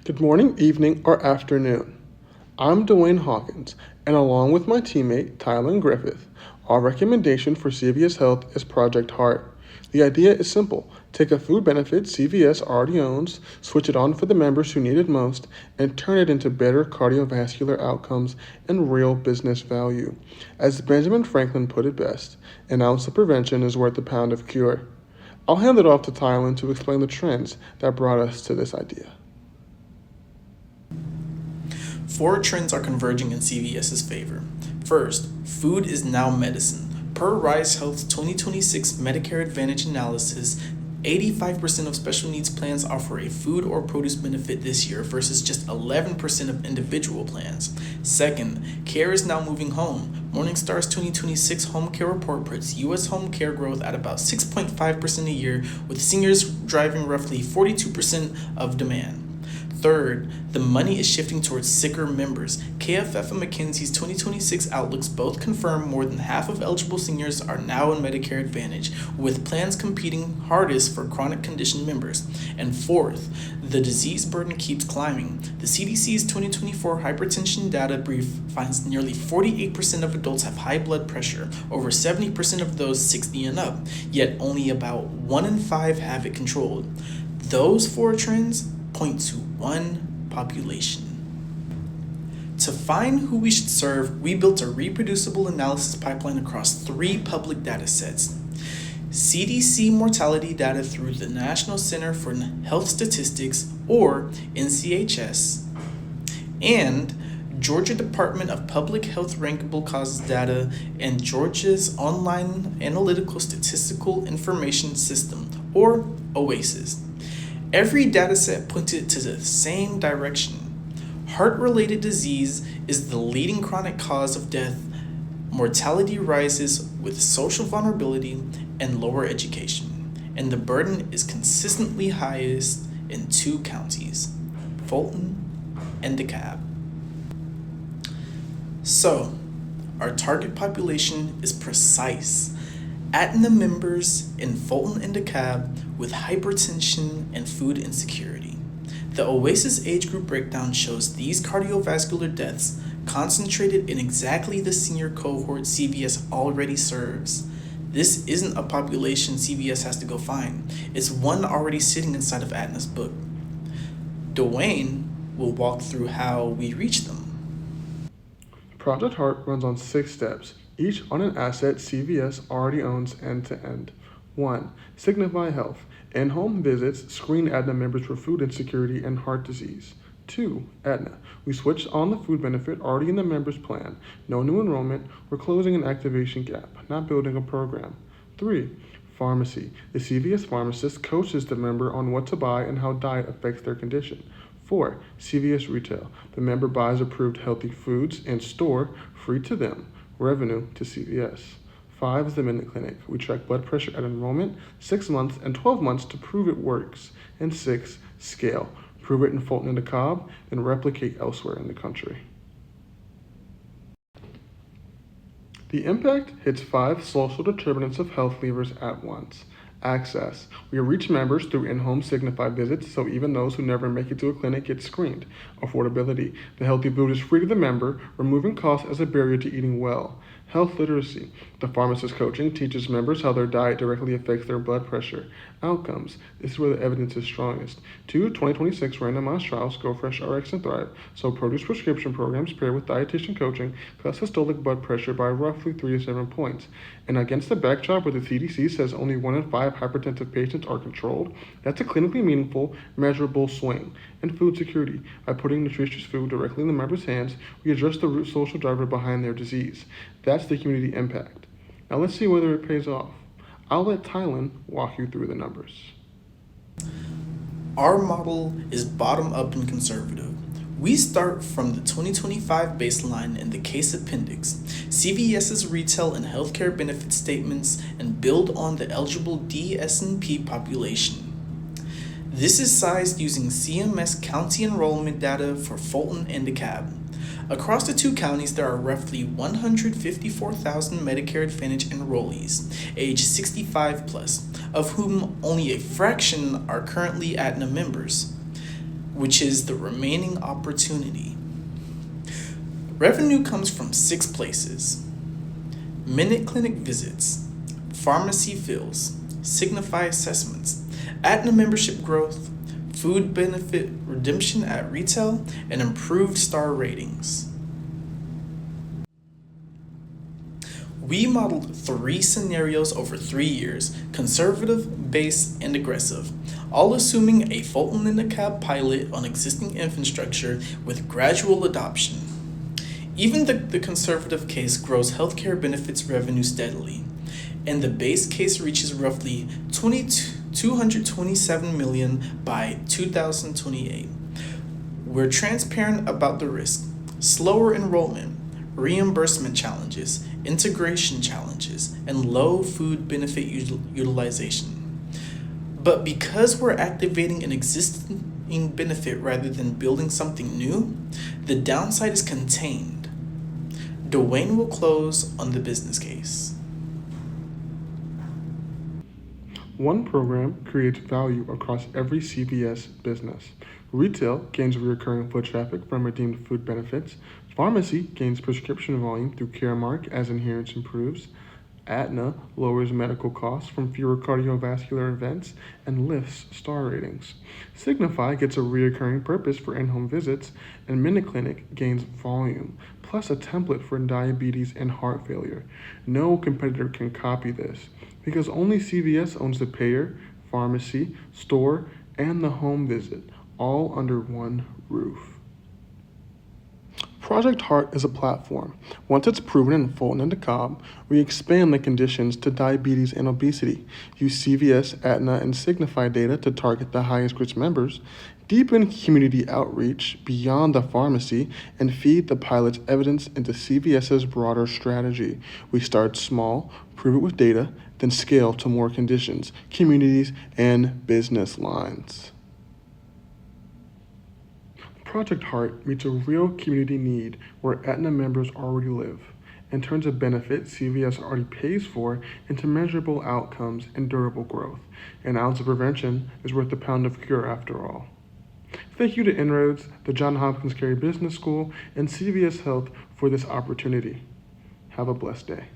Good morning, evening, or afternoon. I'm Dwayne Hawkins, and along with my teammate Tylen Griffith, our recommendation for CVS Health is Project Heart. The idea is simple: take a food benefit CVS already owns, switch it on for the members who need it most, and turn it into better cardiovascular outcomes and real business value. As Benjamin Franklin put it best, an ounce of prevention is worth a pound of cure. I'll hand it off to Tylen to explain the trends that brought us to this idea. Four trends are converging in CVS's favor. First, food is now medicine. Per Rise Health's 2026 Medicare Advantage analysis, 85% of special needs plans offer a food or produce benefit this year versus just 11% of individual plans. Second, care is now moving home. Morningstar's 2026 home care report puts U.S. home care growth at about 6.5% a year, with seniors driving roughly 42% of demand. Third, the money is shifting towards sicker members. KFF and McKinsey's 2026 outlooks both confirm more than half of eligible seniors are now in Medicare Advantage, with plans competing hardest for chronic condition members. And fourth, the disease burden keeps climbing. The CDC's 2024 hypertension data brief finds nearly 48% of adults have high blood pressure, over 70% of those 60 and up, yet only about 1 in 5 have it controlled. Those four trends point to one population. To find who we should serve, we built a reproducible analysis pipeline across 3 public data sets: CDC mortality data through the National Center for Health Statistics, or NCHS, and Georgia Department of Public Health rankable causes data and Georgia's Online Analytical Statistical Information System, or OASIS. Every dataset pointed to the same direction. Heart-related disease is the leading chronic cause of death. Mortality rises with social vulnerability and lower education, and the burden is consistently highest in 2 counties, Fulton and DeKalb. So, our target population is precise. Aetna members in Fulton and DeKalb with hypertension and food insecurity. The OASIS age group breakdown shows these cardiovascular deaths concentrated in exactly the senior cohort CVS already serves. This isn't a population CVS has to go find. It's one already sitting inside of Aetna's book. Dwayne will walk through how we reach them. Project Heart runs on 6 steps, each on an asset CVS already owns end-to-end. 1. Signify Health. In-home visits screen Aetna members for food insecurity and heart disease. 2. Aetna. We switched on the food benefit already in the member's plan. No new enrollment. We're closing an activation gap, not building a program. 3. Pharmacy. The CVS pharmacist coaches the member on what to buy and how diet affects their condition. 4. CVS Retail. The member buys approved healthy foods in store, free to them. Revenue to CVS. 5 is the Minute Clinic. We track blood pressure at enrollment, 6 months and 12 months to prove it works. And 6, Scale. Prove it in Fulton and DeKalb and replicate elsewhere in the country. The impact hits 5 social determinants of health levers at once. Access. We reach members through in-home Signify visits, so even those who never make it to a clinic get screened. Affordability. The healthy food is free to the member, removing cost as a barrier to eating well. Health literacy. The pharmacist coaching teaches members how their diet directly affects their blood pressure. Outcomes. This is where the evidence is strongest. 2 2026 randomized trials, Go Fresh RX and Thrive, so produce prescription programs paired with dietitian coaching cuts systolic blood pressure by roughly 3 to 7 points. And against the backdrop where the CDC says only 1 in 5 hypertensive patients are controlled, that's a clinically meaningful, measurable swing. And food security. By putting nutritious food directly in the member's hands, we address the root social driver behind their disease. That's the community impact. Now let's see whether it pays off. I'll let Tylen walk you through the numbers. Our model is bottom-up and conservative. We start from the 2025 baseline in the case appendix, CVS's retail and healthcare benefit statements, and build on the eligible DSNP population. This is sized using CMS county enrollment data for Fulton and DeKalb. Across the 2 counties, there are roughly 154,000 Medicare Advantage enrollees, age 65 plus, of whom only a fraction are currently Aetna members. which is the remaining opportunity. Revenue comes from 6 places: Minute Clinic visits, pharmacy fills, Signify assessments, Aetna membership growth, food benefit redemption at retail, and improved star ratings. We modeled 3 scenarios over 3 years: conservative, base, and aggressive, all assuming a Fulton in the Cab pilot on existing infrastructure with gradual adoption. Even the conservative case grows healthcare benefits revenue steadily, and the base case reaches roughly $227 million by 2028. We're transparent about the risk: slower enrollment, reimbursement challenges, integration challenges, and low food benefit utilization. But because we're activating an existing benefit rather than building something new, the downside is contained. Dwayne will close on the business case. One program creates value across every CVS business. Retail gains recurring foot traffic from redeemed food benefits. Pharmacy gains prescription volume through Caremark as adherence improves. Aetna lowers medical costs from fewer cardiovascular events and lifts star ratings. Signify gets a recurring purpose for in-home visits, and MinuteClinic gains volume, plus a template for diabetes and heart failure. No competitor can copy this, because only CVS owns the payer, pharmacy, store, and the home visit, all under one roof. Project Heart is a platform. Once it's proven in Fulton and DeKalb, we expand the conditions to diabetes and obesity, use CVS, Aetna, and Signify data to target the highest risk members, deepen community outreach beyond the pharmacy, and feed the pilot's evidence into CVS's broader strategy. We start small, prove it with data, then scale to more conditions, communities, and business lines. Project Heart meets a real community need where Aetna members already live and turns a benefit CVS already pays for into measurable outcomes and durable growth. An ounce of prevention is worth a pound of cure after all. Thank you to INROADS, the Johns Hopkins Carey Business School, and CVS Health for this opportunity. Have a blessed day.